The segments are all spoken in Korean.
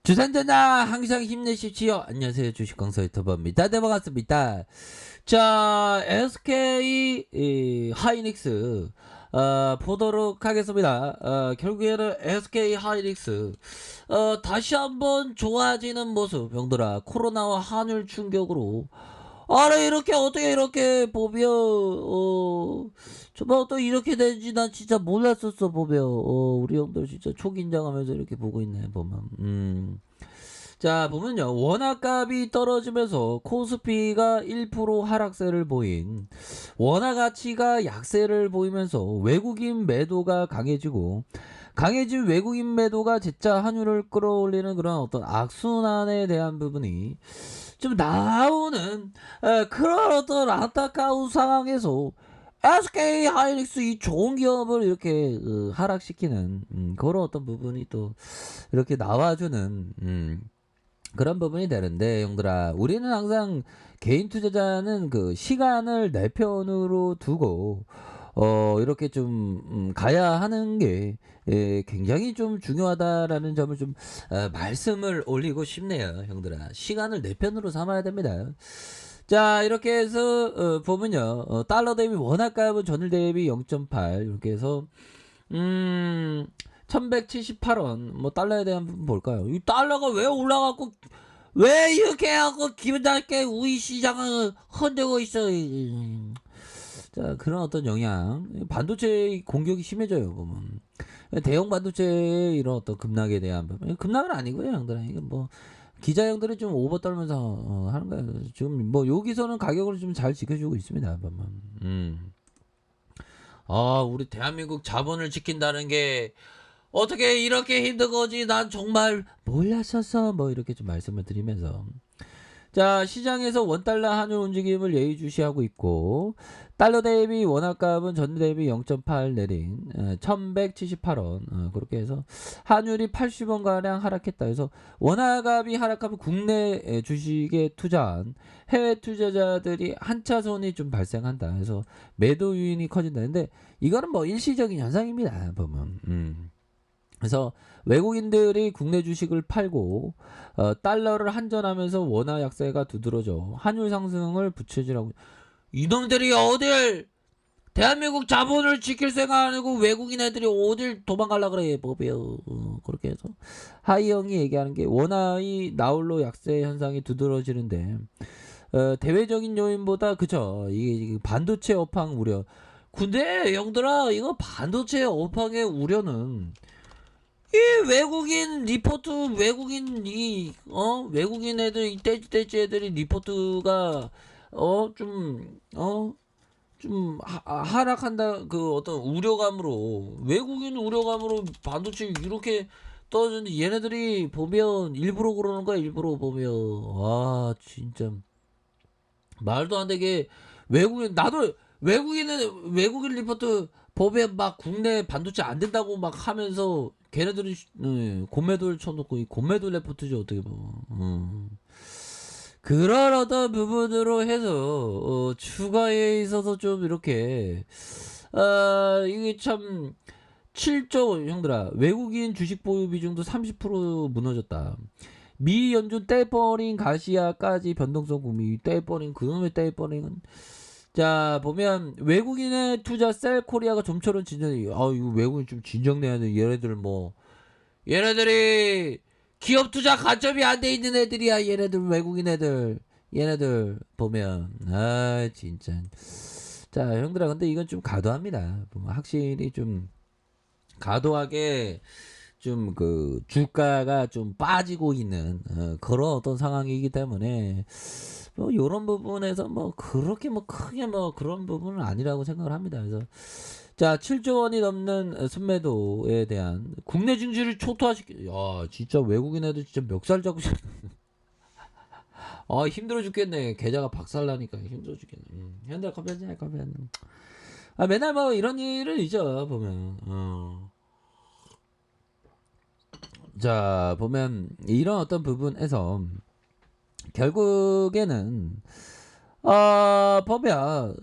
주산전자 항상 힘내십시오. 안녕하세요. 주식광서 유튜버입니다. 네, 반갑습니다. 자, SK 하이닉스 보도록 하겠습니다. 결국에는 SK 하이닉스 다시 한번 좋아지는 모습. 형들아, 코로나와 환율 충격으로 아래 이렇게 어떻게 이렇게 보면 정말 또 이렇게 되지 난 진짜 몰랐었어. 보면 우리 형들 진짜 초긴장하면서 이렇게 보고 있네 보면. 자, 보면요, 원화값이 떨어지면서 코스피가 1% 하락세를 보인, 원화 가치가 약세를 보이면서 외국인 매도가 강해지고, 강해진 외국인 매도가 재차 환율을 끌어올리는 그런 어떤 악순환에 대한 부분이 좀 나오는 그런 어떤 안타까운 상황에서 SK 하이닉스 이 좋은 기업을 이렇게 하락시키는 그런 어떤 부분이 또 이렇게 나와주는 그런 부분이 되는데, 형들아, 우리는 항상 개인 투자자는 그 시간을 내 편으로 두고 이렇게 좀 가야 하는 게 굉장히 좀 중요하다라는 점을 좀 말씀을 올리고 싶네요. 형들아, 시간을 내 편으로 삼아야 됩니다. 자, 이렇게 해서 보면요, 달러 대비 원화값은 전일 대비 0.8 이렇게 해서 1178원 뭐 달러에 대한 부분 볼까요? 이 달러가 왜 올라가고 왜 이렇게 하고 기분 좋게 우리 시장을 흔들고 있어. 자, 그런 어떤 영향, 반도체 공격이 심해져요 보면. 대형 반도체의 이런 어떤 급락에 대한 부분, 급락은 아니고요, 형들아. 이건 뭐 기자 형들이 좀 오버 떨면서 하는 거예요. 지금 뭐 여기서는 가격을 좀 잘 지켜주고 있습니다 보면. 우리 대한민국 자본을 지킨다는 게 어떻게 이렇게 힘든 거지? 난 정말 몰랐었어. 뭐 이렇게 좀 말씀을 드리면서, 자, 시장에서 원달러 환율 움직임을 예의주시하고 있고, 달러 대비 원화값은 전일 대비 0.8 내린 1178원, 그렇게 해서 환율이 80원 가량 하락했다. 그래서 원화값이 하락하면 국내 주식에 투자한 해외 투자자들이 한차손이 좀 발생한다. 그래서 매도 유인이 커진다. 근데 이거는 뭐 일시적인 현상입니다 보면. 그래서 외국인들이 국내 주식을 팔고 달러를 환전하면서 원화 약세가 두드러져 환율 상승을 부채질하고, 이놈들이 어딜 대한민국 자본을 지킬 생각 안 하고 외국인 애들이 어딜 도망가려 그래 법이요. 그렇게 해서 하이영이 얘기하는 게, 원화의 나홀로 약세 현상이 두드러지는데 대외적인 요인보다, 그쵸, 이게 반도체 업황 우려. 근데 형들아, 이거 반도체 업황의 우려는 이 외국인 리포트, 외국인 외국인 애들, 이 떼지 애들이 리포트가 좀 하락한다, 그 어떤 우려감으로, 외국인 우려감으로 반도체 이렇게 떨어지는데, 얘네들이 보면 일부러 그러는 거야. 일부러 보면 진짜 말도 안 되게. 나도 외국인 리포트 법에 막 국내 반도체 안 된다고 막 하면서 걔네들이 고매도를 쳐놓고, 이 고매도 레포트죠 어떻게 보면. 그런 어떤 부분으로 해서 추가에 있어서 좀 이렇게 이게 참 7조, 형들아, 외국인 주식 보유 비중도 30% 무너졌다. 미 연준 떼버린 가시아까지 변동성 구미, 떼버린 그놈의 떼버린은, 자, 보면 외국인의 투자 셀 코리아가 좀처럼 진정이, 이거 외국인 좀 진정돼야 돼. 얘네들이 기업 투자 관점이 안 돼 있는 애들이야. 얘네들 외국인 애들, 얘네들 보면 진짜. 자, 형들아, 근데 이건 좀 과도합니다. 보면 확실히 좀 과도하게 좀 그 주가가 좀 빠지고 있는 그런 어떤 상황이기 때문에 뭐 요런 부분에서 뭐 그렇게 뭐 크게 뭐 그런 부분은 아니라고 생각을 합니다. 그래서 자, 7조 원이 넘는 순매도에 대한 국내 증시를 초토화시키, 진짜 외국인 애들 진짜 멱살 잡고 힘들어 죽겠네. 계좌가 박살나니까 힘들어 죽겠네. 현대 커피 한잔 해, 커피 한잔. 맨날 뭐 이런 일을 있죠 보면. 자, 보면 이런 어떤 부분에서 결국에는 보면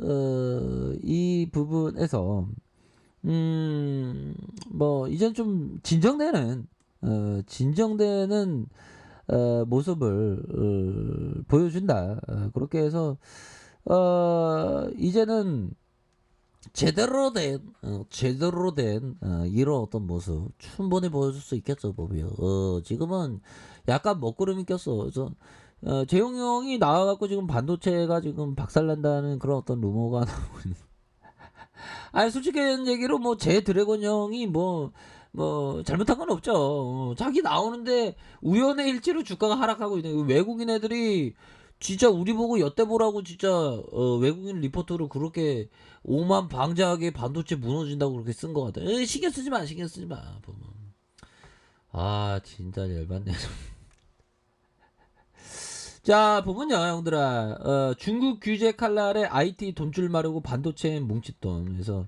이 부분에서 뭐 이젠 좀 진정되는 진정되는 모습을 보여준다. 그렇게 해서 이제는 제대로 된 이런 어떤 모습 충분히 보여줄 수 있겠죠, 보면. 지금은 약간 먹구름이 꼈어. 그래서 재용이 형이 나와갖고 지금 반도체가 지금 박살난다는 그런 어떤 루머가 나오고 있는. 아니 솔직한 얘기로 뭐 제 드래곤 형이 뭐 잘못한 건 없죠. 자기 나오는데 우연의 일치로 주가가 하락하고 있는 외국인 애들이 진짜 우리 보고 엿대보라고 진짜 외국인 리포트로 그렇게 오만 방자하게 반도체 무너진다고 그렇게 쓴 것 같아. 신경 쓰지 마, 신경 쓰지 마. 보면. 아 진짜 열받네. 자 보면요 형들아, 중국 규제 칼날에 IT 돈줄 마르고 반도체엔 뭉칫돈. 그래서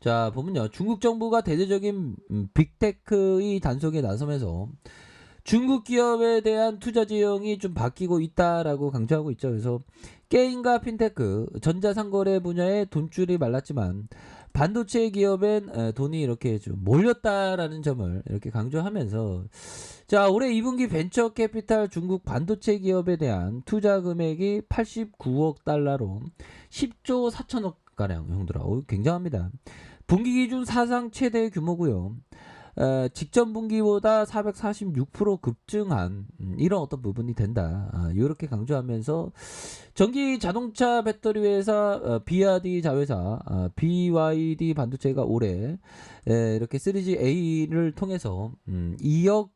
자 보면요 중국 정부가 대대적인 빅테크의 단속에 나서면서 중국 기업에 대한 투자 지형이 좀 바뀌고 있다라고 강조하고 있죠. 그래서 게임과 핀테크, 전자상거래 분야에 돈줄이 말랐지만 반도체 기업엔 돈이 이렇게 좀 몰렸다라는 점을 이렇게 강조하면서 자 올해 2분기 벤처 캐피탈 중국 반도체 기업에 대한 투자 금액이 89억 달러로 10조 4천억 가량 형들아. 굉장합니다. 분기 기준 사상 최대 규모고요. 직전 분기보다 446% 급증한 이런 어떤 부분이 된다. 이렇게 강조하면서 전기 자동차 배터리 회사 BYD 자회사 BYD 반도체가 올해 이렇게 3G A를 통해서 2억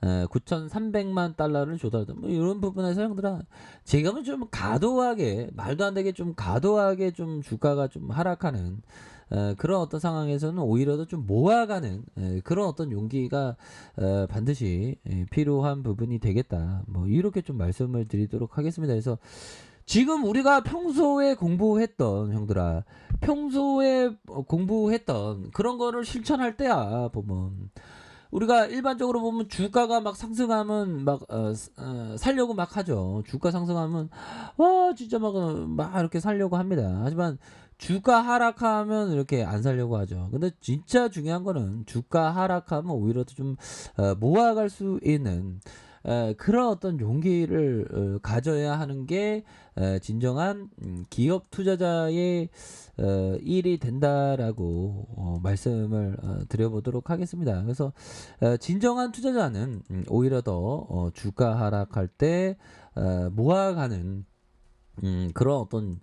9,300만 달러를 조달하다. 뭐 이런 부분에서 형들아 지금은 좀 가도하게 말도 안 되게 좀 가도하게 좀 주가가 좀 하락하는 그런 어떤 상황에서는 오히려 더 좀 모아가는 그런 어떤 용기가 반드시 필요한 부분이 되겠다. 뭐 이렇게 좀 말씀을 드리도록 하겠습니다. 그래서 지금 우리가 평소에 공부했던 형들아 평소에 공부했던 그런 거를 실천할 때야 보면. 우리가 일반적으로 보면 주가가 막 상승하면 막 살려고 막 하죠. 주가 상승하면 와 진짜 막 이렇게 살려고 합니다. 하지만 주가 하락하면 이렇게 안 살려고 하죠. 근데 진짜 중요한 거는 주가 하락하면 오히려 좀 모아갈 수 있는 그런 어떤 용기를 가져야 하는 게 진정한 기업 투자자의 일이 된다라고 말씀을 드려보도록 하겠습니다. 그래서 진정한 투자자는 오히려 더 주가 하락할 때 모아가는 그런 어떤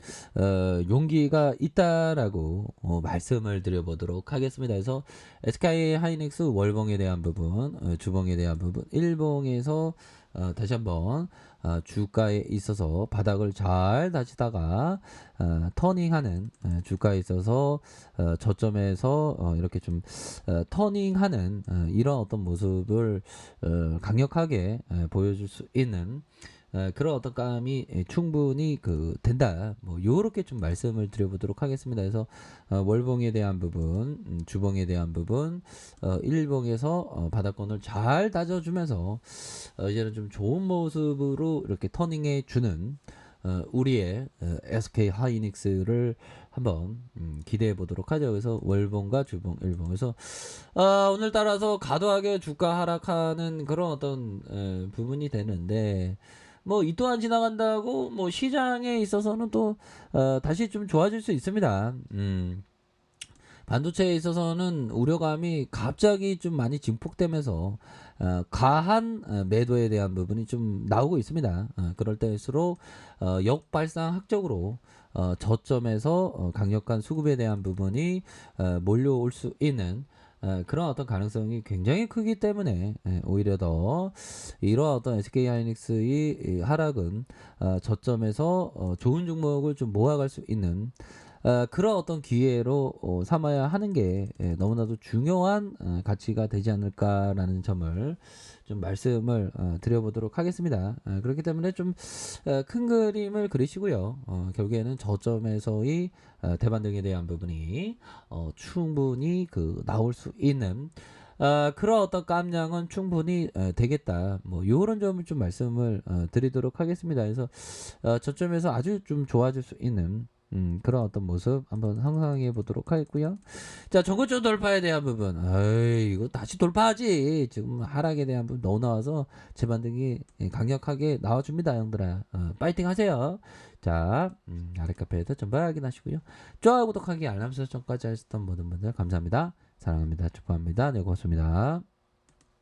용기가 있다라고 말씀을 드려보도록 하겠습니다. 그래서 SK 하이닉스 월봉에 대한 부분, 주봉에 대한 부분, 일봉에서 다시 한번 주가에 있어서 바닥을 잘 다지다가 터닝하는 주가에 있어서 저점에서 이렇게 좀 터닝하는 이런 어떤 모습을 강력하게 보여줄 수 있는 그런 어떤 감이 충분히 된다. 뭐 요렇게 좀 말씀을 드려보도록 하겠습니다. 그래서 월봉에 대한 부분, 주봉에 대한 부분, 일봉에서 바닥권을 잘 다져주면서 이제는 좀 좋은 모습으로 이렇게 터닝해 주는 우리의 SK 하이닉스를 한번 기대해 보도록 하죠. 그래서 월봉과 주봉, 일봉에서 오늘 따라서 과도하게 주가 하락하는 그런 어떤 부분이 되는데. 뭐 이 또한 지나간다고 뭐 시장에 있어서는 또 다시 좀 좋아질 수 있습니다. 반도체에 있어서는 우려감이 갑자기 좀 많이 증폭되면서 과한 매도에 대한 부분이 좀 나오고 있습니다. 그럴 때일수록 역발상학적으로 저점에서 강력한 수급에 대한 부분이 몰려올 수 있는 그런 어떤 가능성이 굉장히 크기 때문에 오히려 더 이러한 어떤 SK 하이닉스의 하락은 저점에서 좋은 종목을 좀 모아갈 수 있는 그런 어떤 기회로 삼아야 하는 게 너무나도 중요한 가치가 되지 않을까라는 점을 좀 말씀을 드려보도록 하겠습니다. 그렇기 때문에 좀 큰 그림을 그리시고요. 결국에는 저점에서의 대반등에 대한 부분이 충분히 나올 수 있는 그런 어떤 깜냥은 충분히 되겠다. 뭐 요런 점을 좀 말씀을 드리도록 하겠습니다. 그래서 저점에서 아주 좀 좋아질 수 있는 그런 어떤 모습 한번 상상해 보도록 하겠고요. 자, 저거저 돌파에 대한 부분. 에이, 이거 다시 돌파하지. 지금 하락에 대한 부분 너무 나와서 재반등이 강력하게 나와줍니다, 형들아. 파이팅 하세요. 자, 아랫카페에서 전부 확인하시고요. 좋아요, 구독하기, 알람 설정까지 하셨던 모든 분들 감사합니다. 사랑합니다. 축복합니다. 네, 고맙습니다.